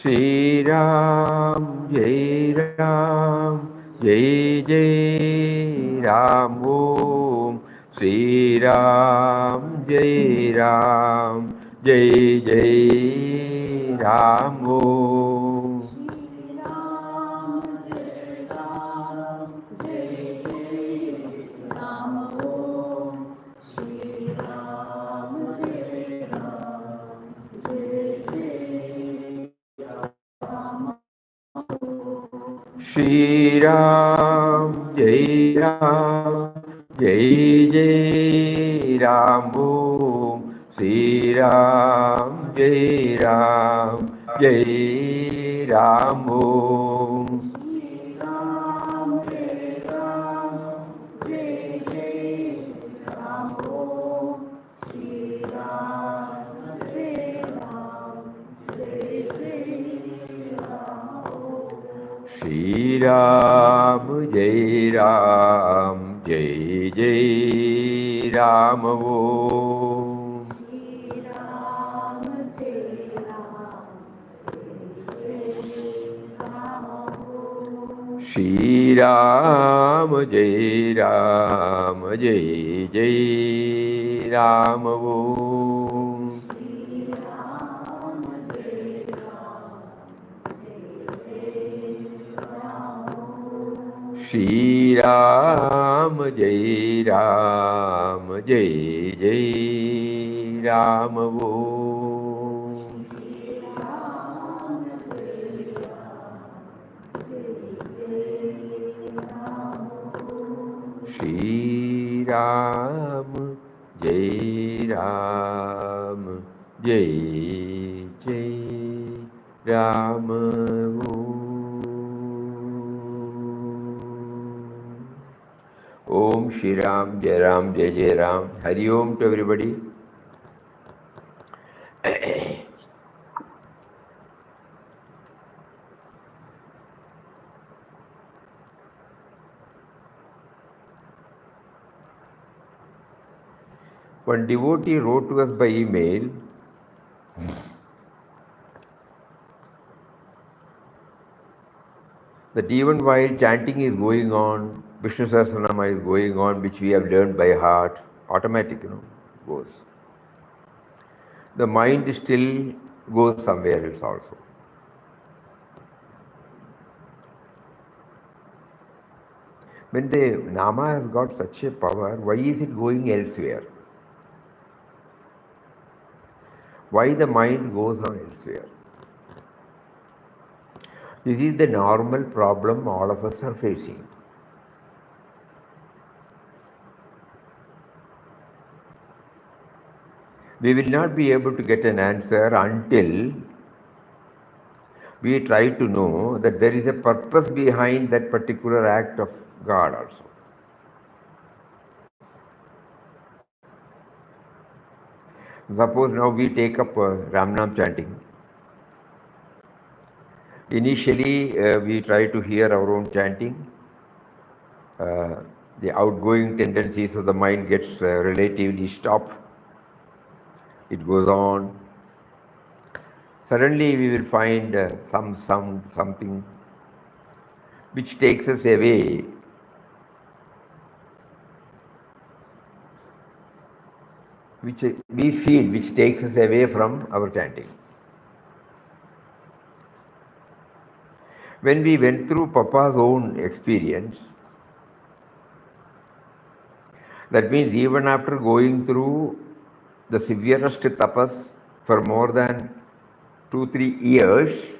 Shri Ram, Jai Ram, Jai Jai Ram Om. Shri Ram, Jai Ram, Jai Jai Ram Om. Shri Ram, Jai Ram, Jai Jai Ram Om. Shri Ram, Jai Ram, Jai Ram Om. Shri Ram, Jai Ram, Jai Jai Ram Om. Shri Ram, Jai Ram, Jai Jai Ram Om. Shri Ram, Jai Ram, Jai Jai Ram Om. Shri Ram, Jai Ram, Jai Jai Ram Om. Om Shri Ram, Jai Ram, Jai Jai Ram. Hari Om to everybody. One devotee wrote to us by email that even while chanting is going on, Vishnu Sahasranama is going on, which we have learned by heart, automatic, goes. The mind still goes somewhere else also. When the Nama has got such a power, why is it going elsewhere? Why the mind goes on elsewhere? This is the normal problem all of us are facing. We will not be able to get an answer until we try to know that there is a purpose behind that particular act of God also. Suppose now we take up Ramnam chanting. Initially, we try to hear our own chanting. The outgoing tendencies of the mind gets relatively stopped. It goes on. Suddenly, we will find some sound, something which takes us away. Which we feel, which takes us away from our chanting. When we went through Papa's own experience, that means even after going through the severest tapas for more than 2-3 years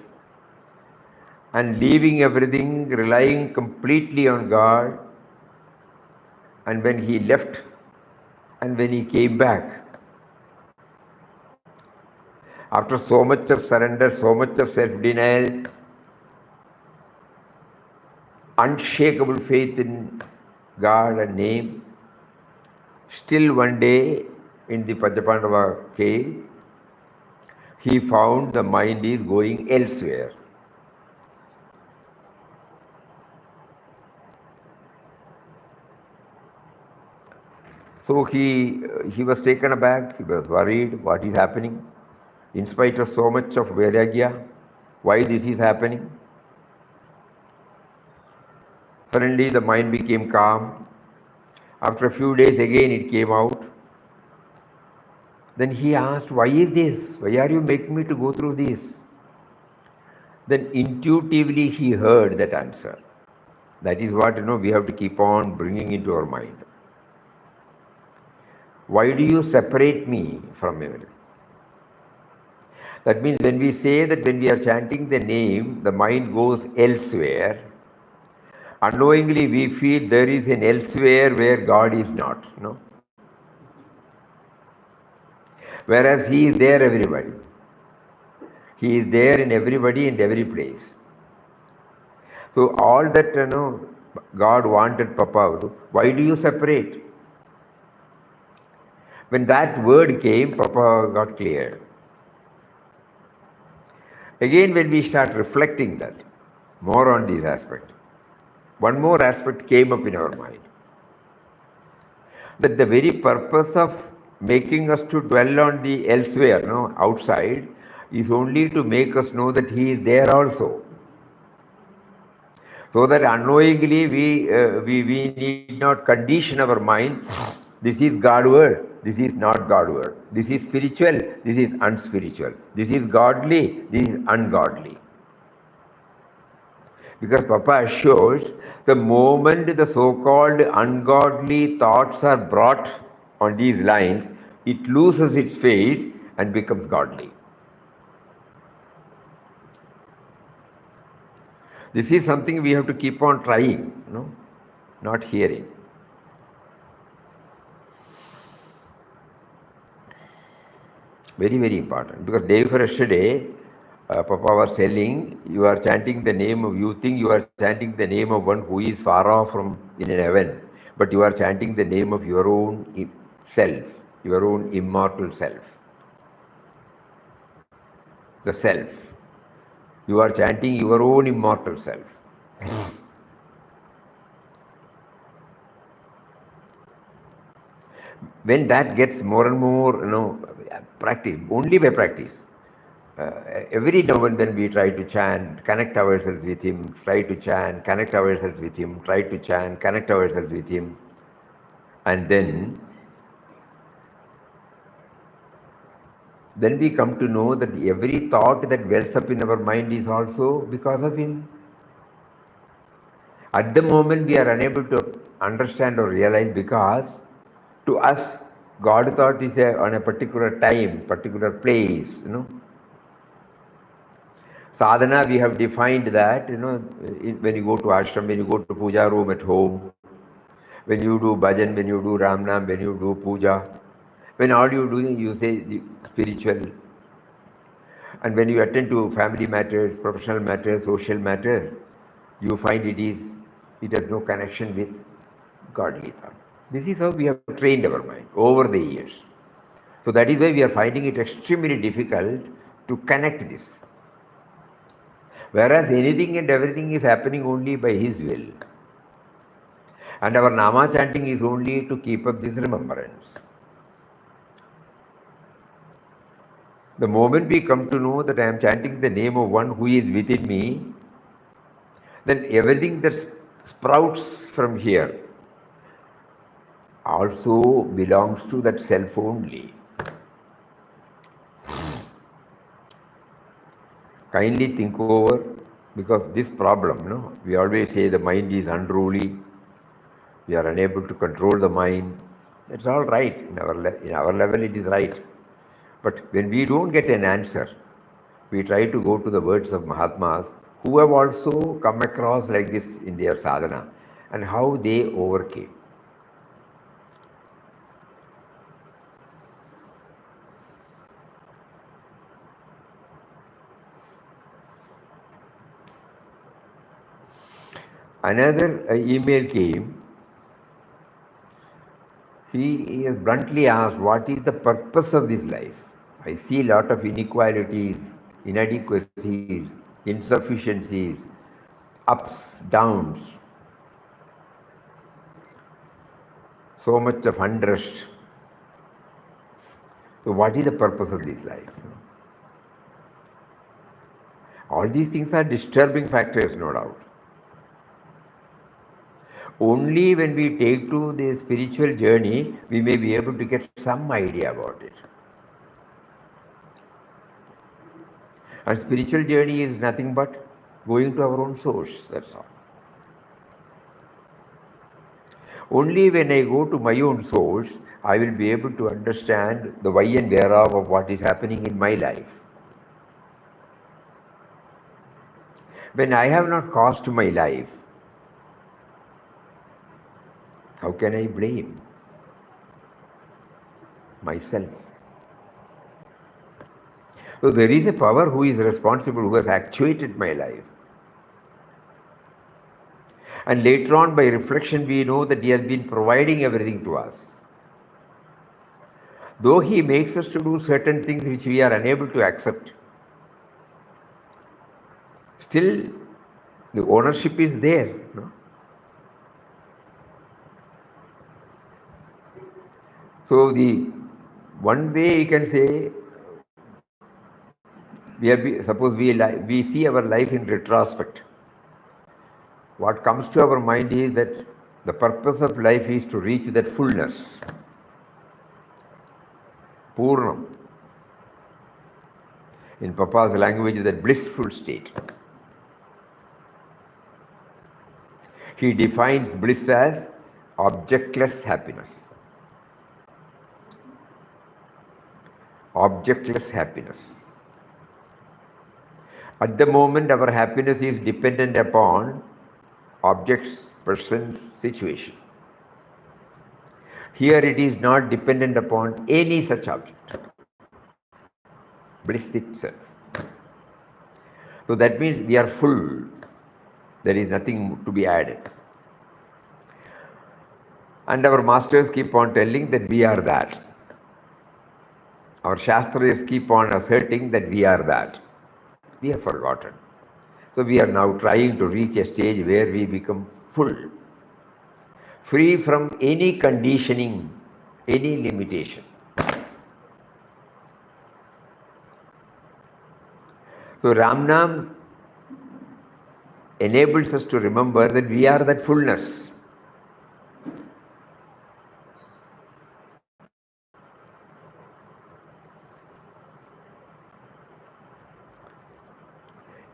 and leaving everything, relying completely on God, and when he left and when he came back, after so much of surrender, so much of self-denial, unshakable faith in God and name, still one day in the Panchapandava cave, he found the mind is going elsewhere. So he was taken aback, he was worried, what is happening? In spite of so much of vairagya, why this is happening. Suddenly the mind became calm. After a few days again it came out. Then he asked, why is this? Why are you making me to go through this? Then intuitively he heard that answer. That is what we have to keep on bringing into our mind. Why do you separate me from everything? That means when we say that when we are chanting the name, the mind goes elsewhere. Unknowingly we feel there is an elsewhere where God is not. Whereas He is there everybody. He is there in everybody and every place. So all that God wanted Papa, why do you separate? When that word came, Papa got clear. Again, when we start reflecting that, more on this aspect, one more aspect came up in our mind. That the very purpose of making us to dwell on the elsewhere, outside, is only to make us know that He is there also. So that unknowingly we need not condition our mind. This is God word, this is not God word. This is spiritual, this is unspiritual. This is godly, this is ungodly. Because Papa assures, the moment the so-called ungodly thoughts are brought on these lines, it loses its face and becomes godly. This is something we have to keep on trying, not hearing. Very, very important. Because day before yesterday, Papa was telling, you are chanting the name of, you think you are chanting the name of one who is far off from in heaven, but you are chanting the name of your own self, your own immortal self. The self. You are chanting your own immortal self. When that gets more and more, practice, only by practice. Every now and then we try to chant, connect ourselves with Him, try to chant, connect ourselves with Him, try to chant, connect ourselves with Him. And then we come to know that every thought that wells up in our mind is also because of Him. At the moment we are unable to understand or realize, because to us God thought is on a particular time, particular place, Sadhana, we have defined that, when you go to ashram, when you go to puja room at home, when you do bhajan, when you do ramnam, when you do puja, when all you do, you say the spiritual. And when you attend to family matters, professional matters, social matters, you find it has no connection with godly thought. This is how we have trained our mind over the years. So that is why we are finding it extremely difficult to connect this. Whereas anything and everything is happening only by His will. And our Nama chanting is only to keep up this remembrance. The moment we come to know that I am chanting the name of one who is within me, then everything that sprouts from here also belongs to that self only. Kindly think over, because this problem, we always say the mind is unruly, we are unable to control the mind. That's all right. In our level it is right. But when we don't get an answer, we try to go to the words of Mahatmas who have also come across like this in their sadhana and how they overcame. Another email came. He has bluntly asked, what is the purpose of this life? I see a lot of inequalities, inadequacies, insufficiencies, ups, downs, so much of unrest. So what is the purpose of this life? All these things are disturbing factors, no doubt. Only when we take to the spiritual journey, we may be able to get some idea about it. And spiritual journey is nothing but going to our own source, that's all. Only when I go to my own source, I will be able to understand the why and whereof of what is happening in my life. When I have not caused my life, how can I blame myself? So there is a power who is responsible, who has actuated my life. And later on, by reflection, we know that he has been providing everything to us. Though he makes us to do certain things which we are unable to accept, still the ownership is there. No? So the one way you can say, suppose we see our life in retrospect. What comes to our mind is that the purpose of life is to reach that fullness, Purnam. In Papa's language, that blissful state. He defines bliss as objectless happiness. Objectless happiness. At the moment, our happiness is dependent upon objects, persons, situation. Here it is not dependent upon any such object. Bliss itself. So that means we are full. There is nothing to be added. And our masters keep on telling that we are that. Our Shastras keep on asserting that we are that. We have forgotten. So we are now trying to reach a stage where we become full, free from any conditioning, any limitation. So Ramnam enables us to remember that we are that fullness.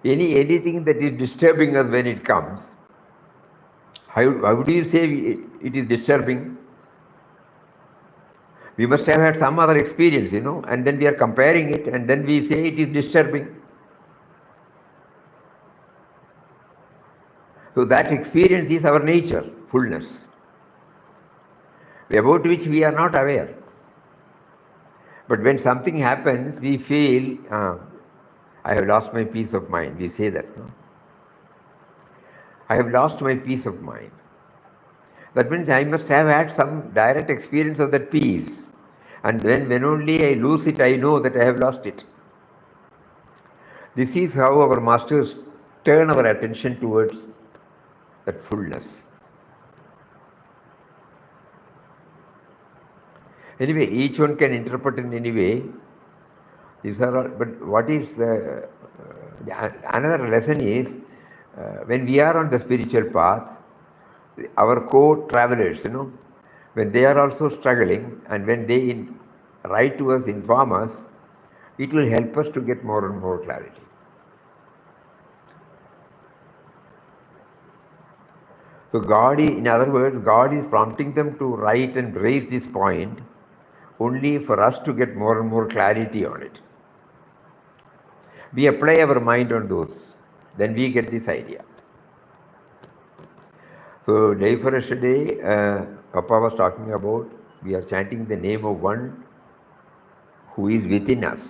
Anything that is disturbing us when it comes, how do you say it is disturbing? We must have had some other experience, and then we are comparing it, and then we say it is disturbing. So that experience is our nature, fullness, about which we are not aware. But when something happens, we feel, I have lost my peace of mind. We say that, no? I have lost my peace of mind. That means I must have had some direct experience of that peace. And then when only I lose it, I know that I have lost it. This is how our masters turn our attention towards that fullness. Anyway, each one can interpret in any way. These are all, but what is another lesson is when we are on the spiritual path, our co-travelers, when they are also struggling, and when they write to us, inform us, it will help us to get more and more clarity. So in other words, God is prompting them to write and raise this point only for us to get more and more clarity on it. We apply our mind on those, then we get this idea. So day for yesterday, Papa was talking about, we are chanting the name of one who is within us,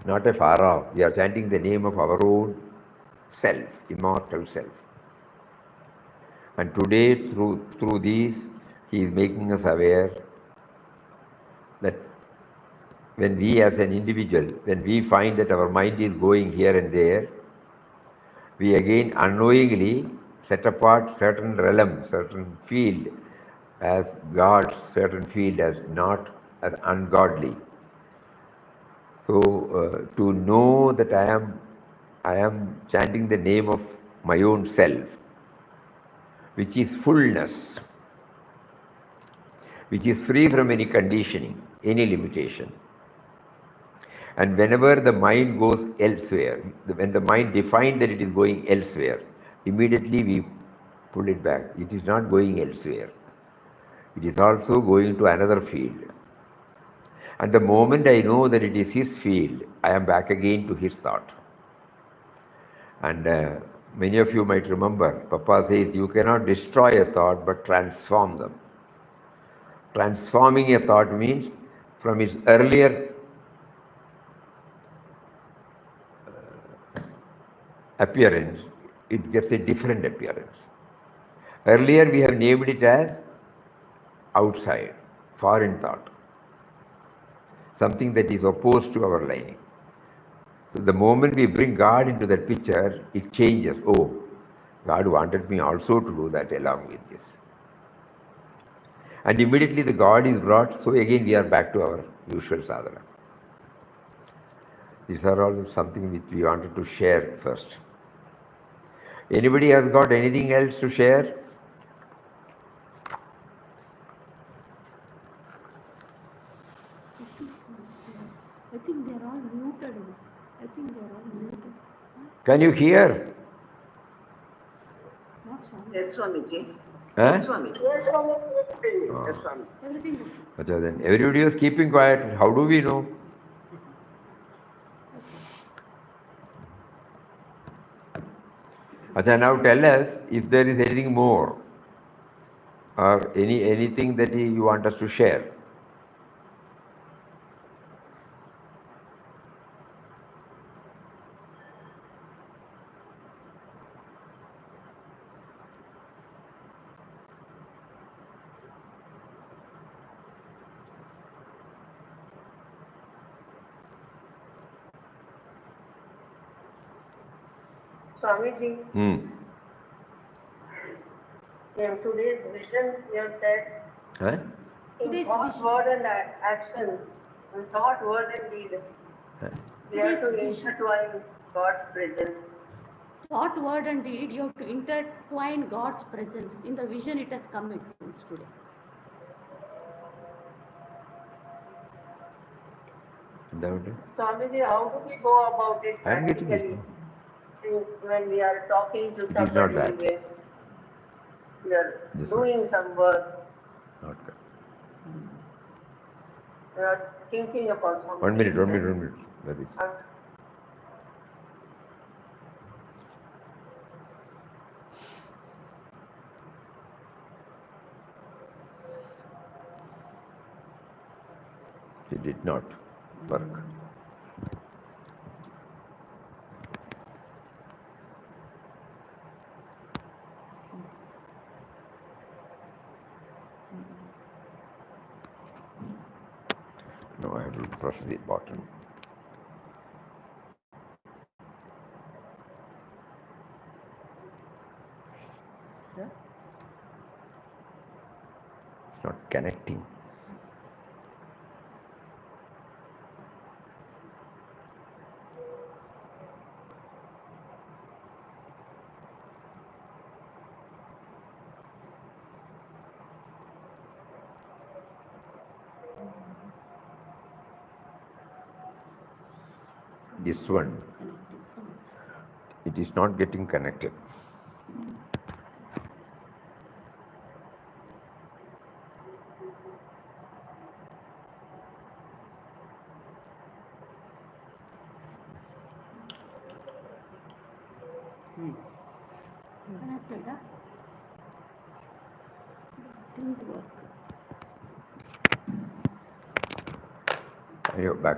not afar off. We are chanting the name of our own self, immortal self. And today, through these, he is making us aware that when we as an individual, when we find that our mind is going here and there, we again unknowingly set apart certain realm, certain field as gods, certain field as not as ungodly. So to know that I am chanting the name of my own self, which is fullness, which is free from any conditioning, any limitation. And whenever the mind goes elsewhere, when the mind defines that it is going elsewhere, immediately we pull it back. It is not going elsewhere. It is also going to another field. And the moment I know that it is his field, I am back again to his thought. And many of you might remember, Papa says, you cannot destroy a thought, but transform them. Transforming a thought means from its earlier appearance, it gets a different appearance. Earlier we have named it as outside, foreign thought, something that is opposed to our lining. So the moment we bring God into that picture, it changes. Oh, God wanted me also to do that along with this. And immediately the God is brought, so again we are back to our usual sadhana. These are all something which we wanted to share first. Anybody has got anything else to share? I think they are all muted. Can you hear? Not Swami. Yes, Swamiji. Huh? Yes, Swamiji. Yes, Swamiji. Yes, Swami. Everything good. Acha, then everybody was keeping quiet. How do we know? Acha, now tell us if there is anything more or anything that you want us to share. Swamiji, in today's vision, you have said, Huh? in thought, word and action, in thought, word and deed, we have to intertwine God's presence. Thought, word and deed, you have to intertwine God's presence. In the vision it has come, it seems, today. Swamiji, how do we go about it I am getting practically? it. When we are talking to It is not somebody, that. we are This doing some work, Not good. we are thinking about something. 1 minute. That is. It did not work. No, I have to press the button. It's not connecting. This one, it is not getting connected. Connected, huh? Didn't work. You're back.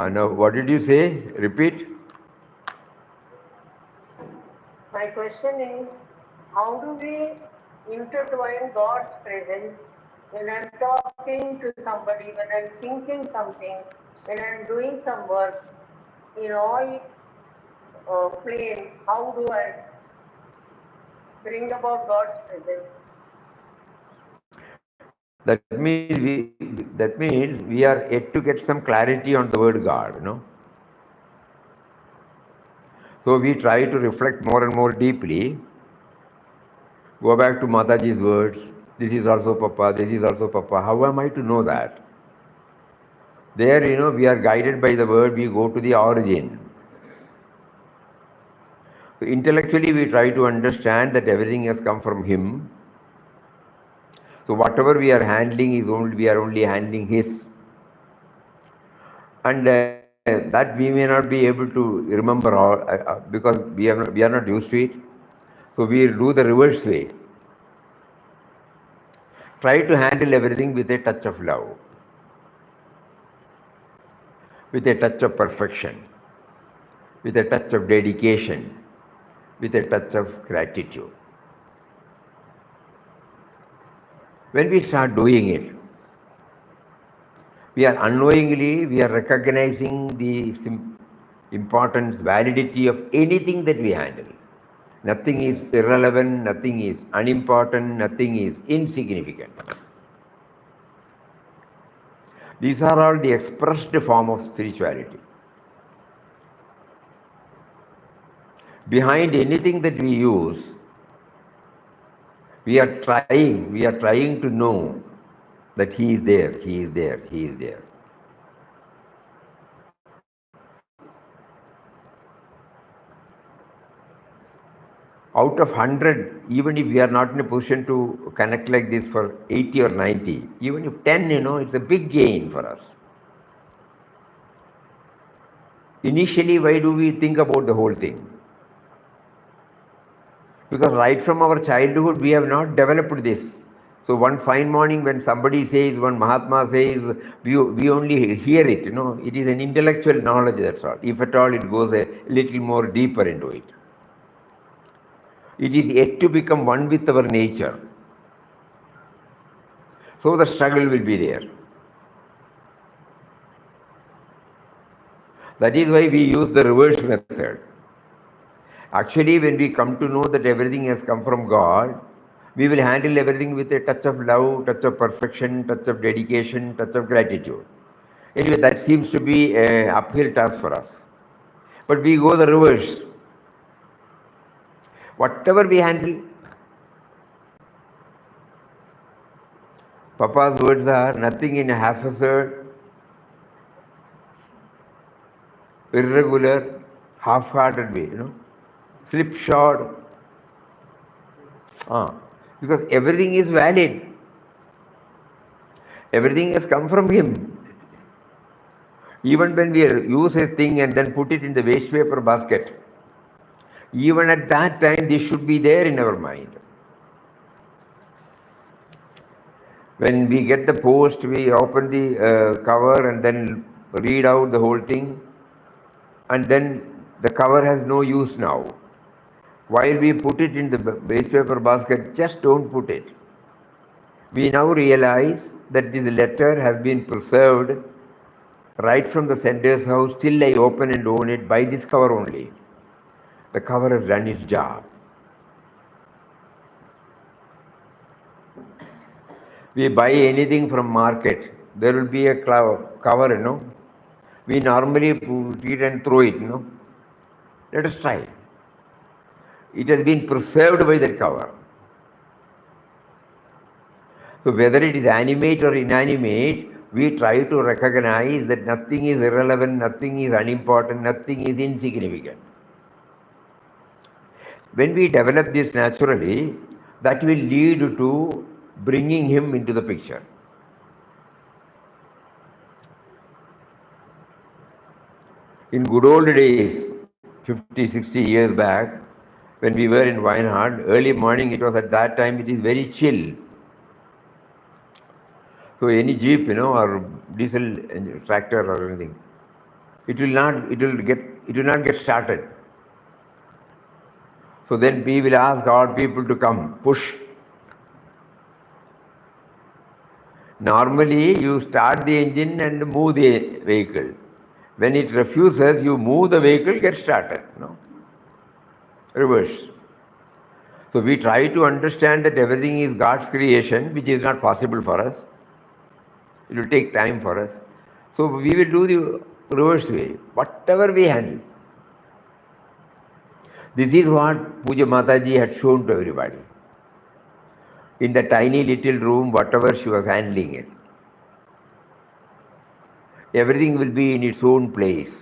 Now, what did you say? Repeat. My question is, how do we intertwine God's presence when I'm talking to somebody, when I'm thinking something, when I'm doing some work, in all plane, how do I bring about God's presence? That means we are yet to get some clarity on the word God, So we try to reflect more and more deeply. Go back to Mataji's words. This is also Papa, this is also Papa. How am I to know that? There, we are guided by the word, we go to the origin. So intellectually, we try to understand that everything has come from Him. So whatever we are handling we are only handling His. And that we may not be able to remember all because we are not used to it. So we do the reverse way. Try to handle everything with a touch of love, with a touch of perfection, with a touch of dedication, with a touch of gratitude. When we start doing it, we are unknowingly, we are recognizing the importance, validity of anything that we handle. Nothing is irrelevant, nothing is unimportant, nothing is insignificant. These are all the expressed form of spirituality. Behind anything that we use, we are trying to know that He is there, He is there, He is there. Out of 100, even if we are not in a position to connect like this for 80 or 90, even if 10, it's a big gain for us. Initially, why do we think about the whole thing? Because right from our childhood, we have not developed this. So one fine morning when somebody says, one Mahatma says, we only hear it, it is an intellectual knowledge, that's all. If at all, it goes a little more deeper into it. It is yet to become one with our nature. So the struggle will be there. That is why we use the reverse method. Actually, when we come to know that everything has come from God, we will handle everything with a touch of love, touch of perfection, touch of dedication, touch of gratitude. Anyway, that seems to be an uphill task for us. But we go the reverse. Whatever we handle, Papa's words are nothing in a haphazard, irregular, half-hearted way, slipshod. Because everything is valid. Everything has come from Him. Even when we use a thing and then put it in the waste paper basket, even at that time, this should be there in our mind. When we get the post, we open the cover and then read out the whole thing, and then the cover has no use now. While we put it in the waste paper basket, just don't put it. We now realize that this letter has been preserved right from the sender's house till I open and own it by this cover only. The cover has done its job. We buy anything from market, there will be a cover, We normally put it and throw it, Let us try. It has been preserved by that cover. So whether it is animate or inanimate, we try to recognize that nothing is irrelevant, nothing is unimportant, nothing is insignificant. When we develop this naturally, that will lead to bringing Him into the picture. In good old days, 50, 60 years back, when we were in Wayanad, early morning, it was at that time, it is very chill. So any jeep, or diesel tractor or anything, it will not get started. So then we will ask our people to come, push. Normally, you start the engine and move the vehicle. When it refuses, you move the vehicle, get started. Reverse. So we try to understand that everything is God's creation, which is not possible for us. It will take time for us. So we will do the reverse way, whatever we handle. This is what Puja Mataji had shown to everybody. In the tiny little room, whatever she was handling it, everything will be in its own place.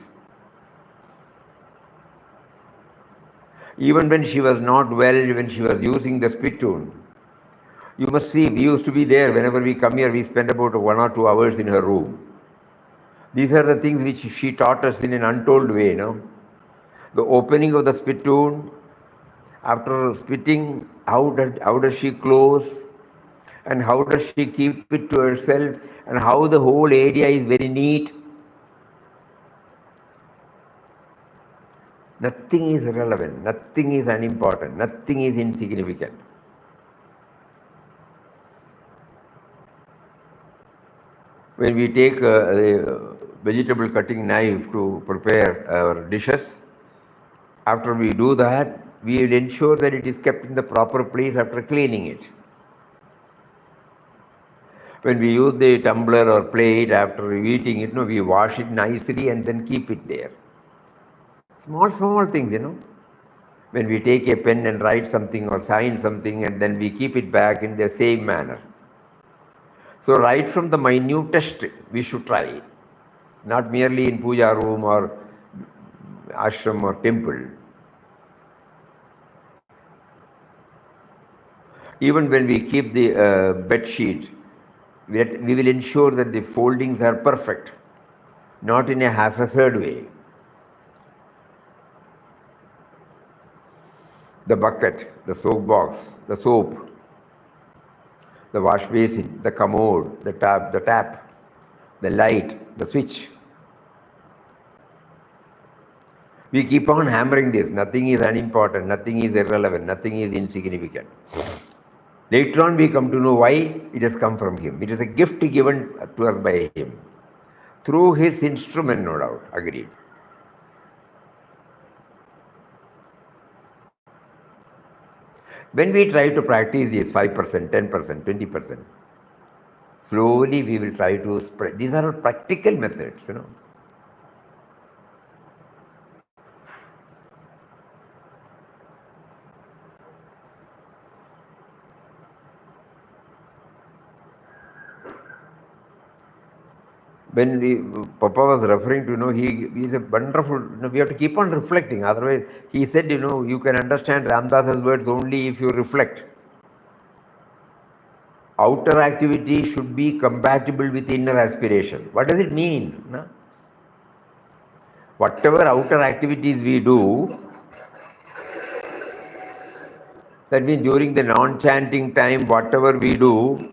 Even when she was not well, when she was using the spittoon, you must see, we used to be there. Whenever we come here, we spend about 1 or 2 hours in her room. These are the things which she taught us in an untold way, you know. The opening of the spittoon, after spitting, how does she close, and how does she keep it to herself, and how the whole area is very neat. Nothing is irrelevant, nothing is unimportant, nothing is insignificant. When we take a vegetable cutting knife to prepare our dishes, after we do that, we will ensure that it is kept in the proper place after cleaning it. When we use the tumbler or plate after eating it, we wash it nicely and then keep it there. Small things, When we take a pen and write something or sign something and then we keep it back in the same manner. So right from the minutest, we should try it. Not merely in puja room or ashram or temple. Even when we keep the bed sheet, we will ensure that the foldings are perfect, not in a haphazard way. The bucket, the soap box, the soap, the wash basin, the commode, the tap, the light, the switch. We keep on hammering this. Nothing is unimportant, nothing is irrelevant, nothing is insignificant. Later on we come to know why it has come from him. It is a gift given to us by him. Through his instrument, no doubt, agreed. When we try to practice this 5%, 10%, 20%, slowly we will try to spread. These are all practical methods, When Papa was referring to, he is a wonderful, we have to keep on reflecting. Otherwise, he said, you can understand Ramdas's words only if you reflect. Outer activity should be compatible with inner aspiration. What does it mean? No? Whatever outer activities we do, that means during the non-chanting time, whatever we do,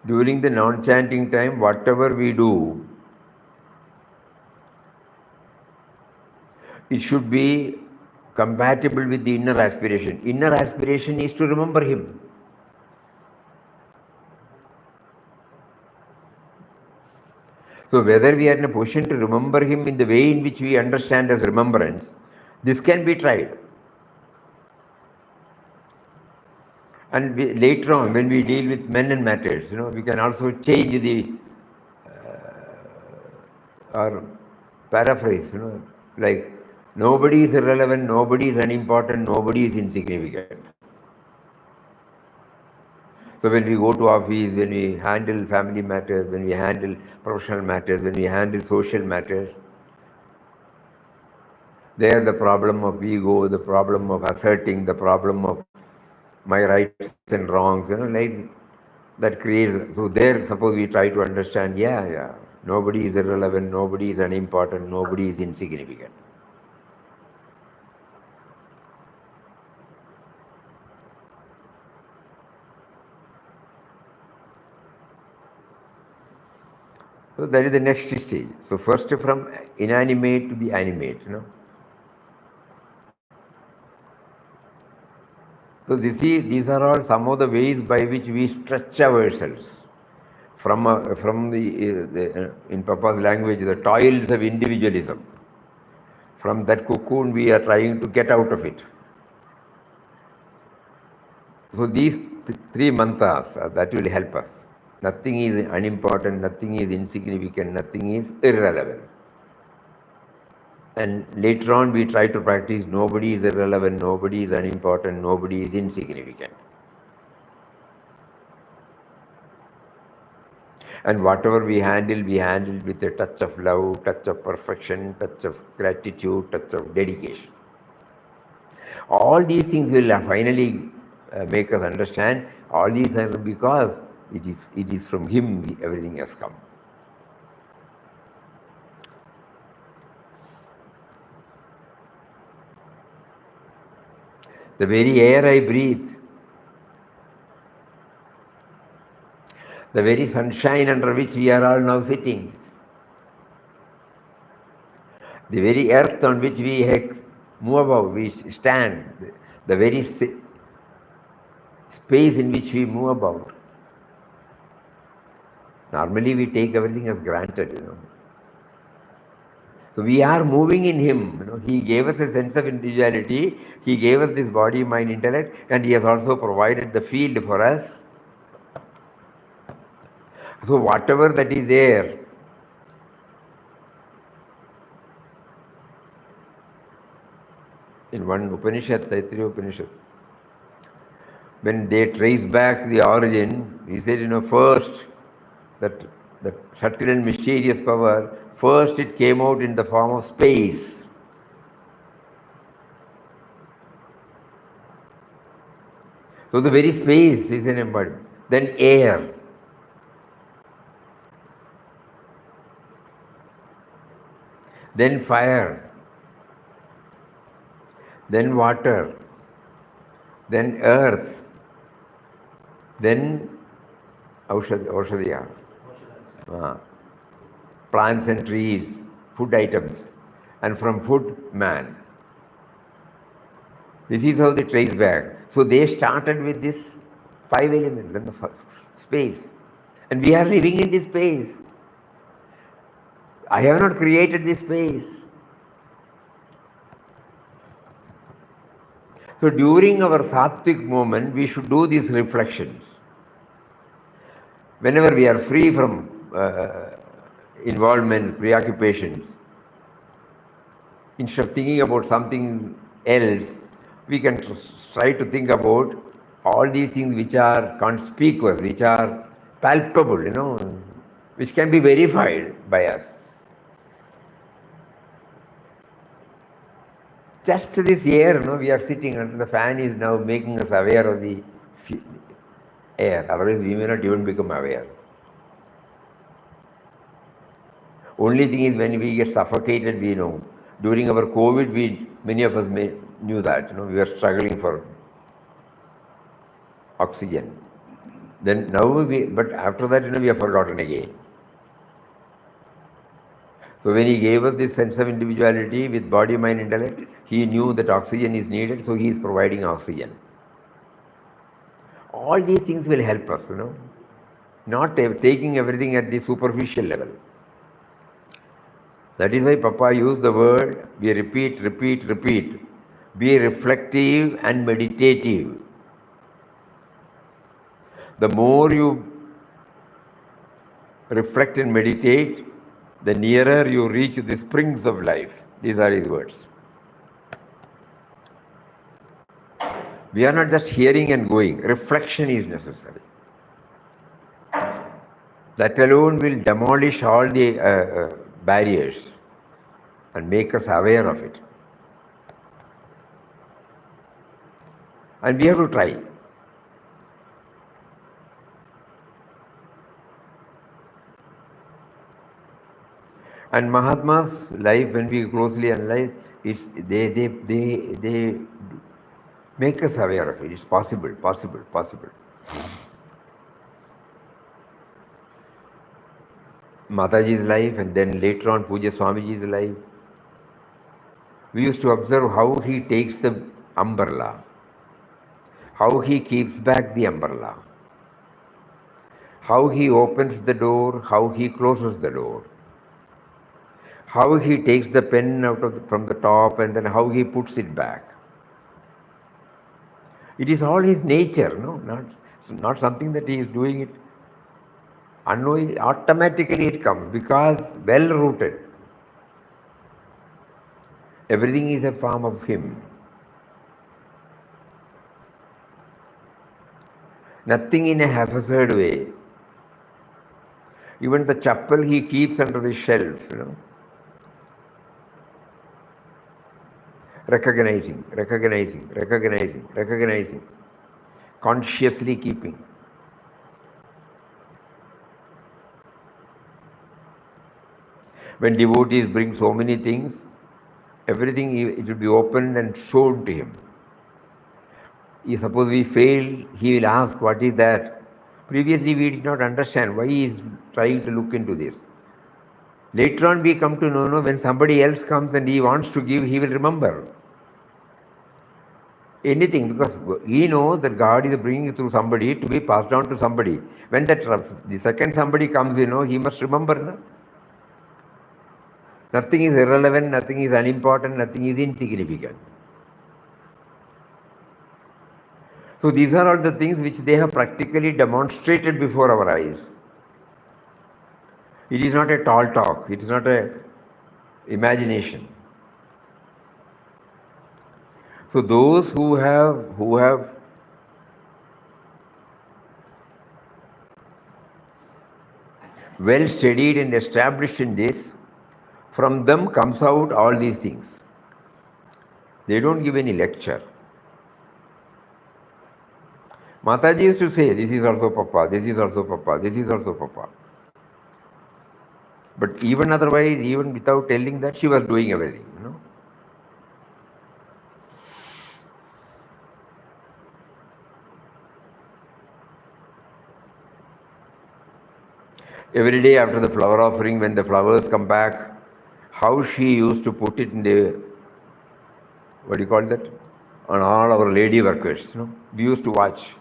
during the non-chanting time, whatever we do, it should be compatible with the inner aspiration. Inner aspiration is to remember him. So whether we are in a position to remember him in the way in which we understand as remembrance, this can be tried. And later on, when we deal with men and matters, we can also change the or paraphrase, like nobody is irrelevant, nobody is unimportant, nobody is insignificant. So when we go to office, when we handle family matters, when we handle professional matters, when we handle social matters, there the problem of ego, the problem of asserting, the problem of my rights and wrongs, like that creates. So there, suppose we try to understand, nobody is irrelevant, nobody is unimportant, nobody is insignificant. So that is the next stage. So first from inanimate to the animate, So these are all some of the ways by which we stretch ourselves from in Papa's language, the toils of individualism. From that cocoon, we are trying to get out of it. So these three mantras that will help us. Nothing is unimportant, nothing is insignificant, nothing is irrelevant. And later on, we try to practice nobody is irrelevant, nobody is unimportant, nobody is insignificant. And whatever we handle with a touch of love, touch of perfection, touch of gratitude, touch of dedication. All these things will finally make us understand all these are because it is from Him everything has come. The very air I breathe, the very sunshine under which we are all now sitting, the very earth on which we move about, we stand, the very space in which we move about. Normally we take everything as granted, So we are moving in Him. He gave us a sense of individuality. He gave us this body, mind, intellect, and He has also provided the field for us. So whatever that is there, in one Upanishad, Taittiriya Upanishad, when they trace back the origin, he said, first, that subtle and mysterious power, first it came out in the form of space. So the very space is an embodiment. Then air. Then fire. Then water. Then earth. Then Aushadhiya. Plants and trees, food items, and from food, man. This is how they trace back. So they started with this 5 elements in the space. And we are living in this space. I have not created this space. So during our sattvic moment, we should do these reflections. Whenever we are free from involvement, preoccupations, instead of thinking about something else, we can try to think about all these things which are conspicuous, which are palpable, which can be verified by us. Just this air, we are sitting under the fan is now making us aware of the air. Otherwise, we may not even become aware. Only thing is when we get suffocated, we know. During our COVID, many of us knew that. We were struggling for oxygen. Then now, but after that, we have forgotten again. So when He gave us this sense of individuality with body, mind, intellect, He knew that oxygen is needed, so He is providing oxygen. All these things will help us, not taking everything at the superficial level. That is why Papa used the word, we repeat. Be reflective and meditative. The more you reflect and meditate, the nearer you reach the springs of life. These are his words. We are not just hearing and going. Reflection is necessary. That alone will demolish all the barriers and make us aware of it. And we have to try. And Mahatma's life, when we closely analyze, they make us aware of it. It's possible. Mataji's life, and then later on Puja Swamiji's life. We used to observe how he takes the umbrella, how he keeps back the umbrella, how he opens the door, how he closes the door, how he takes the pen from the top and then how he puts it back. It is all his nature, no? Not something that he is doing it unknowingly. Automatically it comes because well rooted. Everything is a form of him. Nothing in a haphazard way. Even the chappal he keeps under the shelf, recognizing, consciously keeping. When devotees bring so many things, everything it will be opened and shown to him. Suppose we fail, he will ask, what is that? Previously we did not understand why he is trying to look into this. Later on we come to know, when somebody else comes and he wants to give, he will remember. Anything, because he knows that God is bringing it through somebody to be passed on to somebody. When the second somebody comes, he must remember. No? Nothing is irrelevant, nothing is unimportant, nothing is insignificant. So these are all the things which they have practically demonstrated before our eyes. It is not a tall talk, it is not a imagination. So those who have well studied and established in this, from them comes out all these things. They don't give any lecture. Mataji used to say, this is also Papa, this is also Papa, this is also Papa. But even otherwise, even without telling that, she was doing everything. Every day after the flower offering, when the flowers come back, how she used to put it in the, what do you call that? On all our lady workers. We used to watch.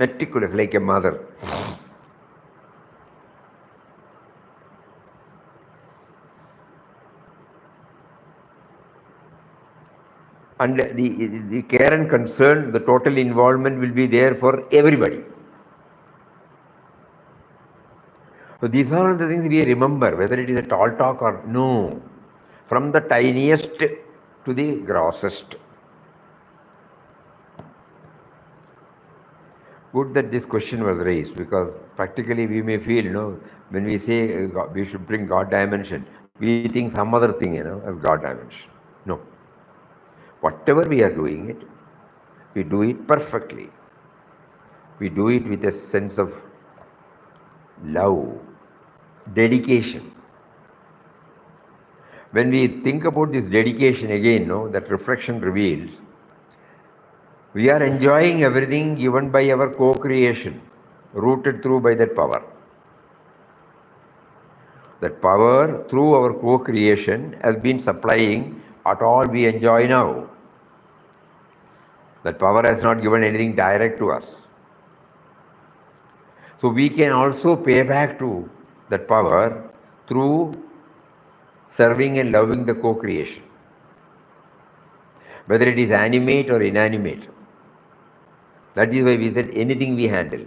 Meticulous, like a mother. And the care and concern, the total involvement will be there for everybody. So these are all the things we remember, whether it is a tall talk or no. From the tiniest to the grossest. Good that this question was raised, because practically we may feel, when we say we should bring God dimension, we think some other thing, as God dimension. No. Whatever we are doing it, we do it perfectly. We do it with a sense of love, dedication. When we think about this dedication again, that reflection reveals, we are enjoying everything given by our co-creation, rooted through by that power. That power, through our co-creation, has been supplying at all we enjoy now. That power has not given anything direct to us. So we can also pay back to that power through serving and loving the co-creation. Whether it is animate or inanimate. That is why we said anything we handle.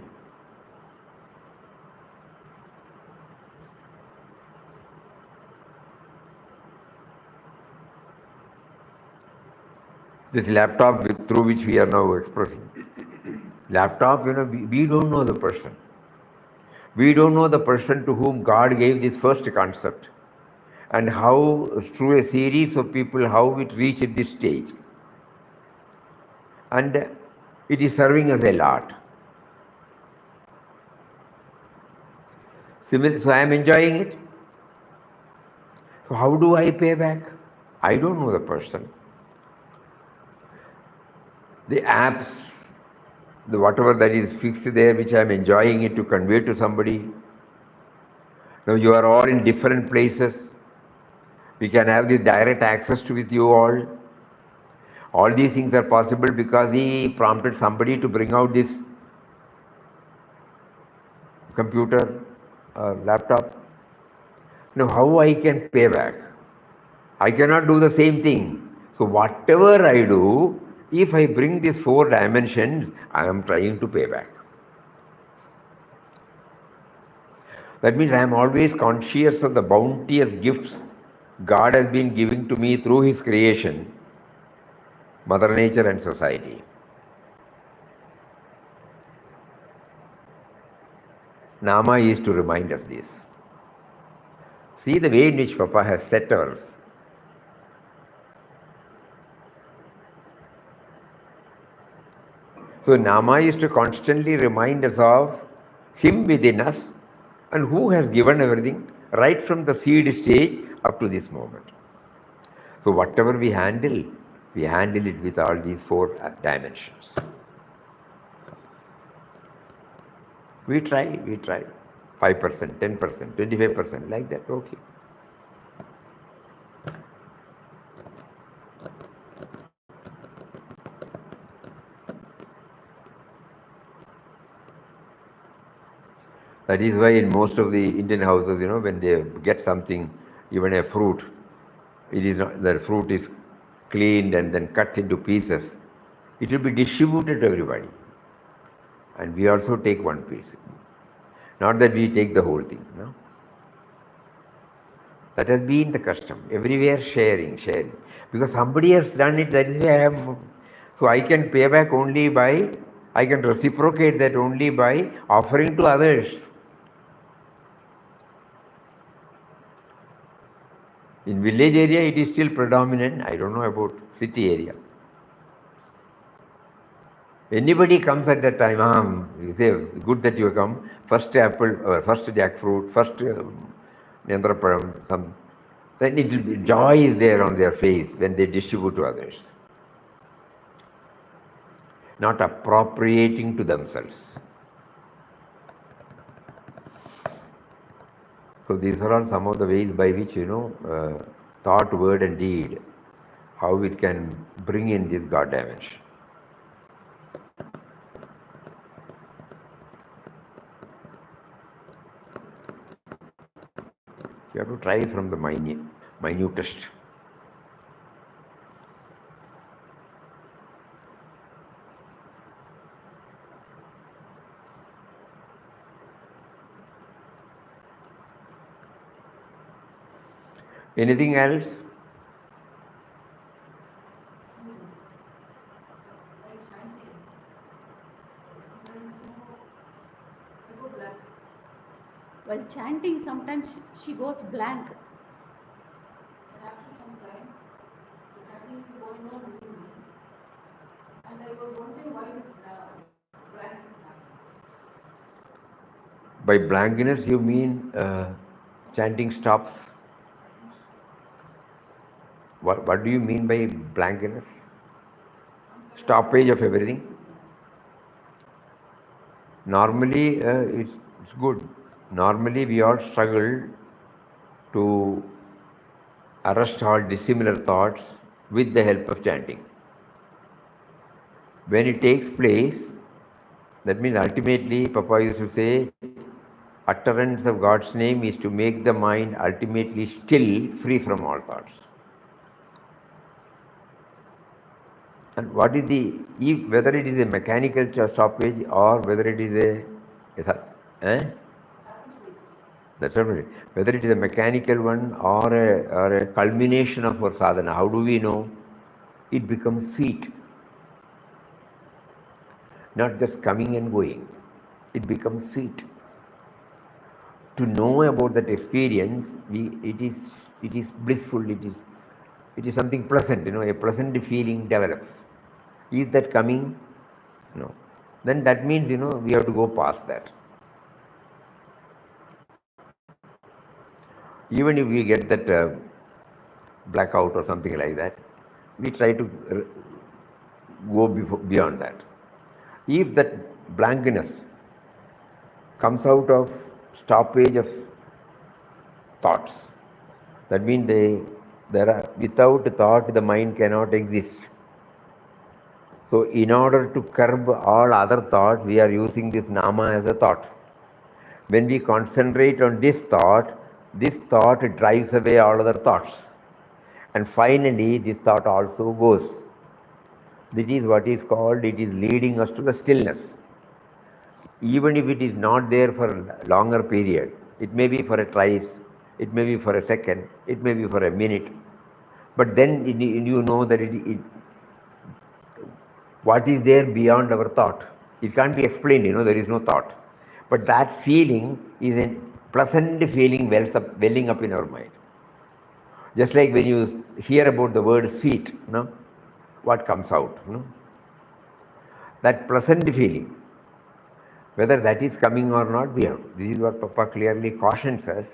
This laptop through which we are now expressing. Laptop, we don't know the person. We don't know the person to whom God gave this first concept. And how, through a series of people, how it reached this stage. And it is serving us a lot. Similarly, so I am enjoying it. So how do I pay back? I don't know the person. The apps, the whatever that is fixed there, which I am enjoying it to convey to somebody. Now you are all in different places. We can have this direct access to with you all. All these things are possible because he prompted somebody to bring out this computer or laptop. Now, how I can pay back? I cannot do the same thing. So whatever I do, if I bring these 4 dimensions, I am trying to pay back. That means I am always conscious of the bounteous gifts God has been giving to me through His creation, Mother Nature and society. Nama is to remind us this. See the way in which Papa has set ours. So Nama is to constantly remind us of Him within us and who has given everything right from the seed stage up to this moment. So whatever we handle it with all these 4 dimensions. We try. 5%, 10%, 25%, like that, okay. That is why in most of the Indian houses, when they get something, even a fruit, it is not, the fruit is cleaned and then cut into pieces. It will be distributed to everybody. And we also take one piece. Not that we take the whole thing, no. That has been the custom. Everywhere sharing. Because somebody has done it, that is why I have. So I can pay back only by, I can reciprocate that only by offering to others. In village area, it is still predominant. I don't know about city area. Anybody comes at that time, you say, good that you come, first apple, first jackfruit, first Nendraparam, then it will be, joy is there on their face when they distribute to others. Not appropriating to themselves. So these are all some of the ways by which, thought, word and deed, how it can bring in this God dimension. You have to try from the minutest. Anything else? While chanting, sometimes she goes blank. And after some time, the chanting is going on within me. And I was wondering why this blank is happening. By blankness, you mean chanting stops? What do you mean by blankness? Stoppage of everything? Normally, it's good. Normally, we all struggle to arrest all dissimilar thoughts with the help of chanting. When it takes place, that means ultimately, Papa used to say, utterance of God's name is to make the mind ultimately still, free from all thoughts. And what is whether it is a mechanical stoppage or whether it is that's right. Whether it is a mechanical one or a culmination of our sadhana, how do we know? It becomes sweet. Not just coming and going. It becomes sweet. To know about that experience, it is blissful, it is something pleasant, a pleasant feeling develops. Is that coming? No. Then that means, we have to go past that. Even if we get that blackout or something like that, we try to go beyond that. If that blankness comes out of stoppage of thoughts, that means there are, without thought the mind cannot exist. So in order to curb all other thoughts, we are using this nama as a thought. When we concentrate on this thought drives away all other thoughts. And finally, this thought also goes. This is what is called, it is leading us to the stillness. Even if it is not there for a longer period, it may be for a trice, it may be for a second, it may be for a minute. But then you know that what is there beyond our thought. It can't be explained, there is no thought. But that feeling is a pleasant feeling welling up in our mind. Just like when you hear about the word sweet, what comes out? That pleasant feeling, whether that is coming or not, this is what Papa clearly cautions us,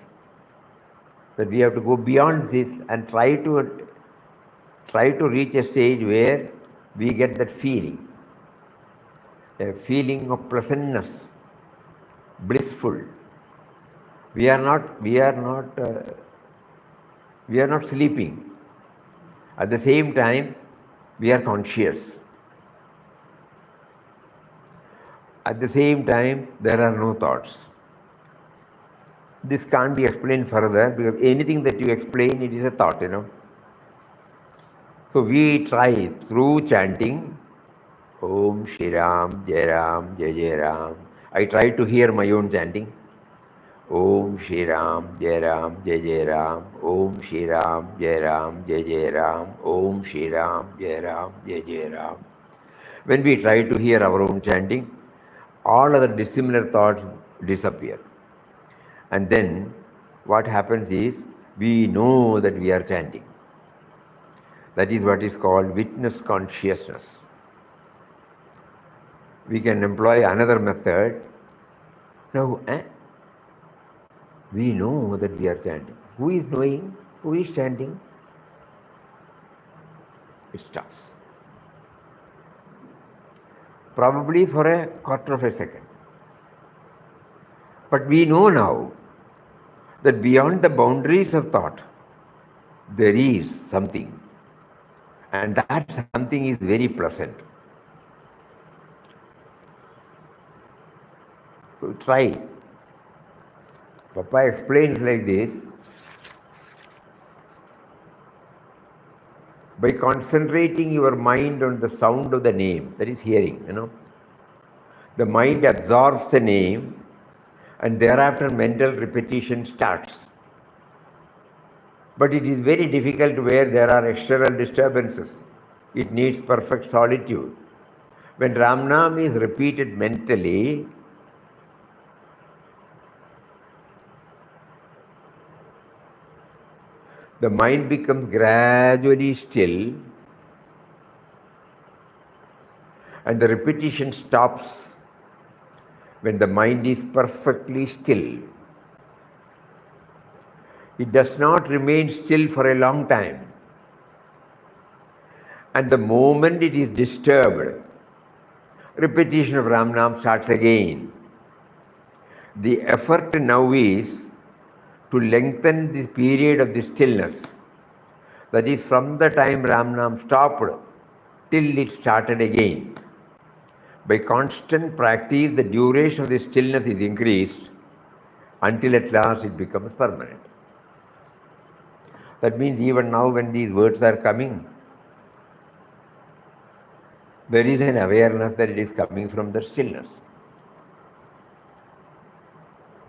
that we have to go beyond this and try to reach a stage where we get that feeling, a feeling of pleasantness, blissful. We are not sleeping. At the same time, we are conscious. At the same time, there are no thoughts. This can't be explained further, because anything that you explain, it is a thought, So we try through chanting, Om Shri Ram, Jai Ram, Jai Jai Ram. I try to hear my own chanting. Om Shri Ram, Jai Ram, Jai Jai Ram. Om Shri Ram, Jai Ram, Jai Jai Ram. Om Shri Ram, Jai Ram, Jai Jai Ram. When we try to hear our own chanting, all other dissimilar thoughts disappear. And then what happens is, we know that we are chanting. That is what is called witness consciousness. We can employ another method. Now, we know that we are chanting. Who is knowing? Who is chanting? It stops. Probably for a quarter of a second. But we know now that beyond the boundaries of thought, there is something. And that something is very pleasant. So try. Papa explains like this. By concentrating your mind on the sound of the name, that is hearing, the mind absorbs the name, and thereafter mental repetition starts. But it is very difficult where there are external disturbances. It needs perfect solitude. When Ramnam is repeated mentally, the mind becomes gradually still, and the repetition stops when the mind is perfectly still. It does not remain still for a long time. And the moment it is disturbed, repetition of Ramnam starts again. The effort now is to lengthen the period of the stillness. That is, from the time Ramnam stopped till it started again. By constant practice, the duration of the stillness is increased until at last it becomes permanent. That means even now when these words are coming, there is an awareness that it is coming from the stillness.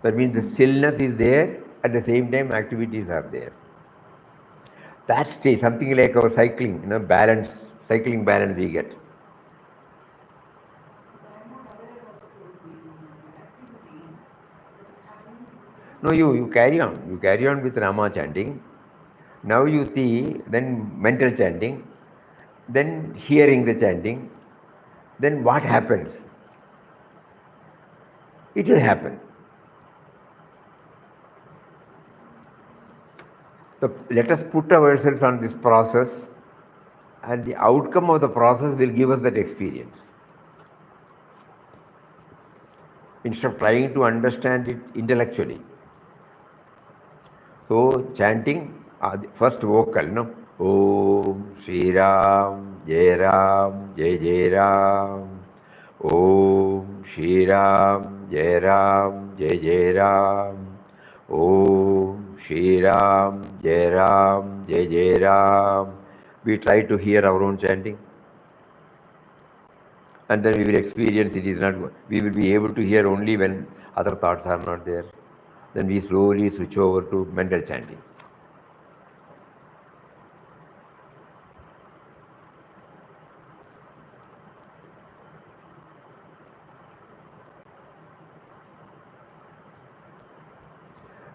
That means the stillness is there, at the same time activities are there. That stage, something like our cycling, cycling balance we get. No, you carry on. You carry on with Rama chanting. Now you see, then mental chanting, then hearing the chanting. Then what happens? It will happen. So let us put ourselves on this process, and the outcome of the process will give us that experience. Instead of trying to understand it intellectually. So chanting, first vocal, Om Shri Ram, Jai Ram, Jai Jai Ram. Om Shri Ram, Jai Ram, Jai Jai Ram. Om Shri Ram, Jai Ram, Jai Jai Ram. We try to hear our own chanting, and then we will experience it is not. We will be able to hear only when other thoughts are not there. Then we slowly switch over to mental chanting.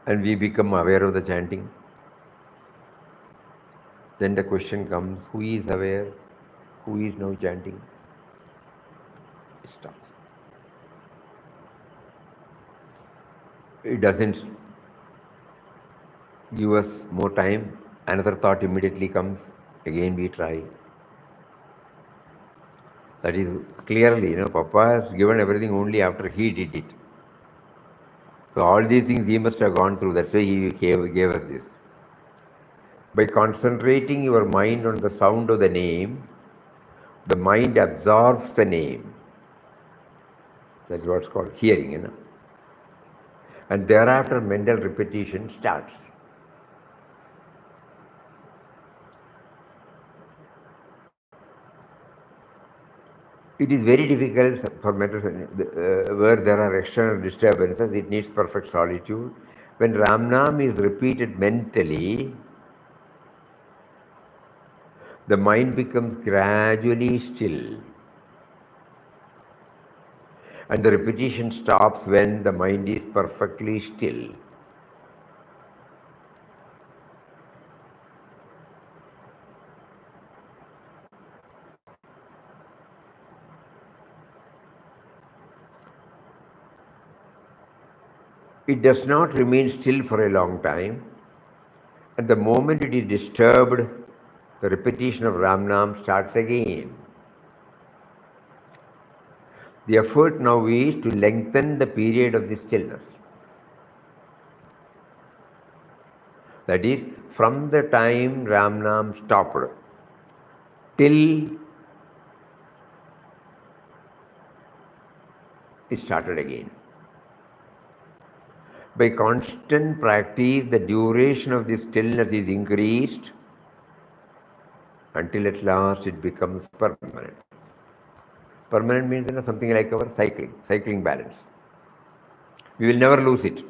And we become aware of the chanting. Then the question comes, who is aware? Who is now chanting? It stops. It doesn't give us more time. Another thought immediately comes. Again we try. That is clearly, Papa has given everything only after he did it. So all these things he must have gone through. That's why he gave us this. By concentrating your mind on the sound of the name, the mind absorbs the name. That's what's called hearing, And thereafter mental repetition starts. It is very difficult for mental where there are external disturbances. It needs perfect solitude. When Ramnam is repeated mentally, the mind becomes gradually still. And the repetition stops when the mind is perfectly still. It does not remain still for a long time. At the moment it is disturbed, the repetition of Ramnam starts again. The effort now is to lengthen the period of the stillness. That is, from the time Ramnam stopped till it started again. By constant practice, the duration of the stillness is increased until at last it becomes permanent. Permanent means something like our cycling balance. We will never lose it.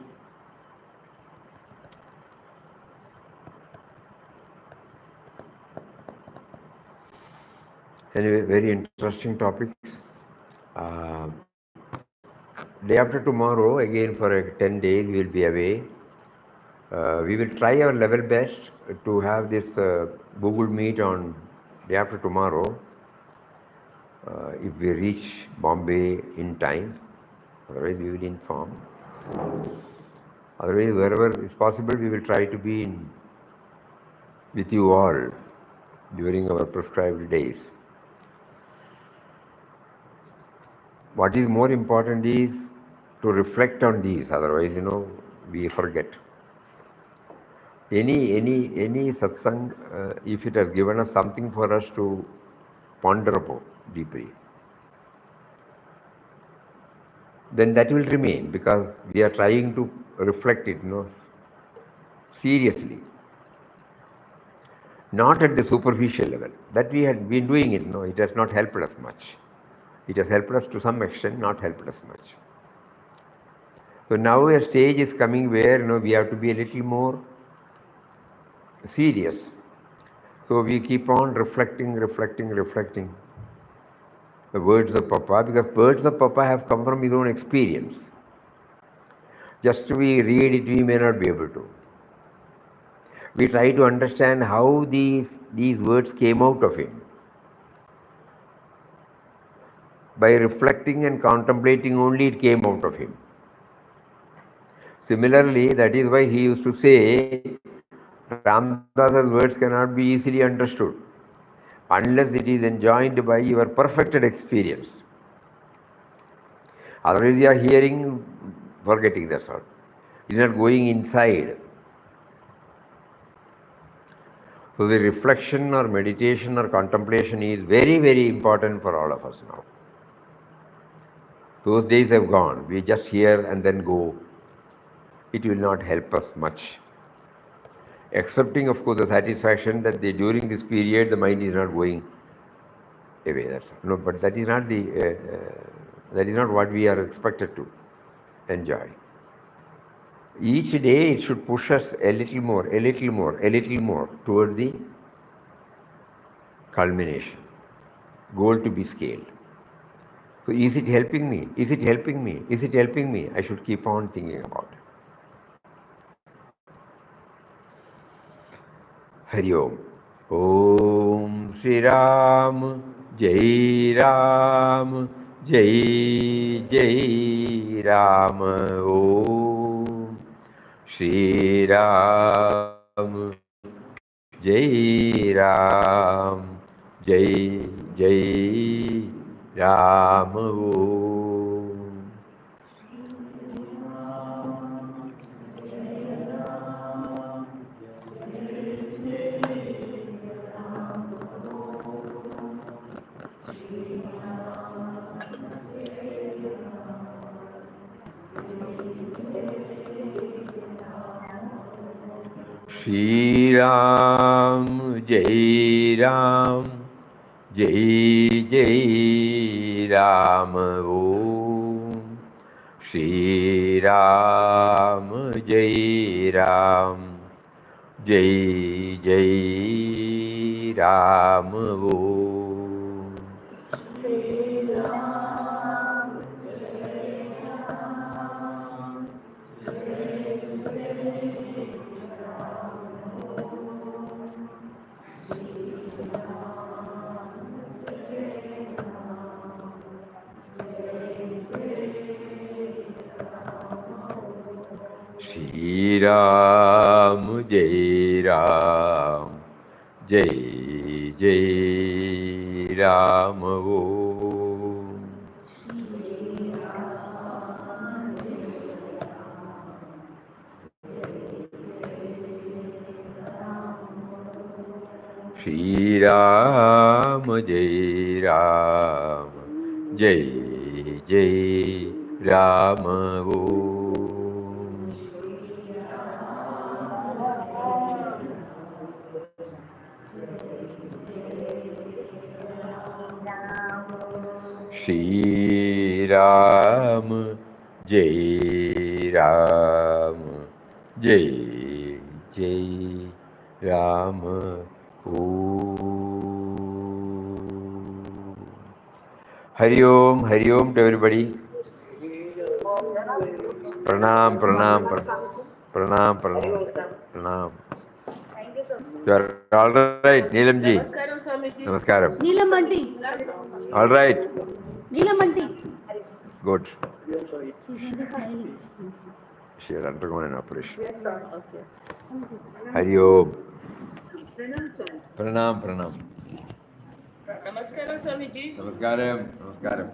Anyway, very interesting topics. Day after tomorrow, again for 10 days, we will be away. We will try our level best to have this Google Meet on day after tomorrow. If we reach Bombay in time, otherwise we will inform. Otherwise, wherever is possible, we will try to be with you all during our prescribed days. What is more important is to reflect on these, otherwise, we forget. Any satsang, if it has given us something for us to ponder upon deeply, then that will remain because we are trying to reflect it, seriously. Not at the superficial level. That we had been doing it, it has not helped us much. It has helped us to some extent, not helped us much. So now a stage is coming where we have to be a little more serious. So we keep on reflecting the words of Papa, because words of Papa have come from his own experience. Just we read it, we may not be able to. We try to understand how these words came out of him. By reflecting and contemplating only it came out of him. Similarly, that is why he used to say, Ramdas's words cannot be easily understood unless it is enjoined by your perfected experience. Otherwise, you are hearing, forgetting, that's all. It is not going inside. So the reflection or meditation or contemplation is very, very important for all of us now. Those days have gone. We just hear and then go. It will not help us much. Excepting, of course, the satisfaction that during this period the mind is not going away. That's all. No, but that is not that is not what we are expected to enjoy. Each day it should push us a little more, a little more, a little more toward the culmination, goal to be scaled. So is it helping me? Is it helping me? Is it helping me? I should keep on thinking about it. Hari Om. Om Shri Ram, Jai Ram, Jai Jai Ram. Om Shri Ram, Jai Ram, Jai Jai Ram. Om. Shri Ram, Jai Ram, Jai Jai Ram. Om Shri Ram, Jai Ram, Jai Jai Ram. Om Shri Ram, Jai Ram, Jai Jai Ram. Om Shri Ram, Jai Ram, Jai Jai Ram. Om Shri Ram, Jai Ram, Jai Jai Ram. Om Hari Om to everybody. Pranam, pranam, pranam, pranam, pranam. You are all right, Neelamji. Namaskaram. Neelam auntie. All right. Neelam auntie. Good. She's only smiling. She had undergone an operation. Okay. Hari Om. Pranam, pranam. Namaskaram, Swamiji. Namaskaram, namaskaram.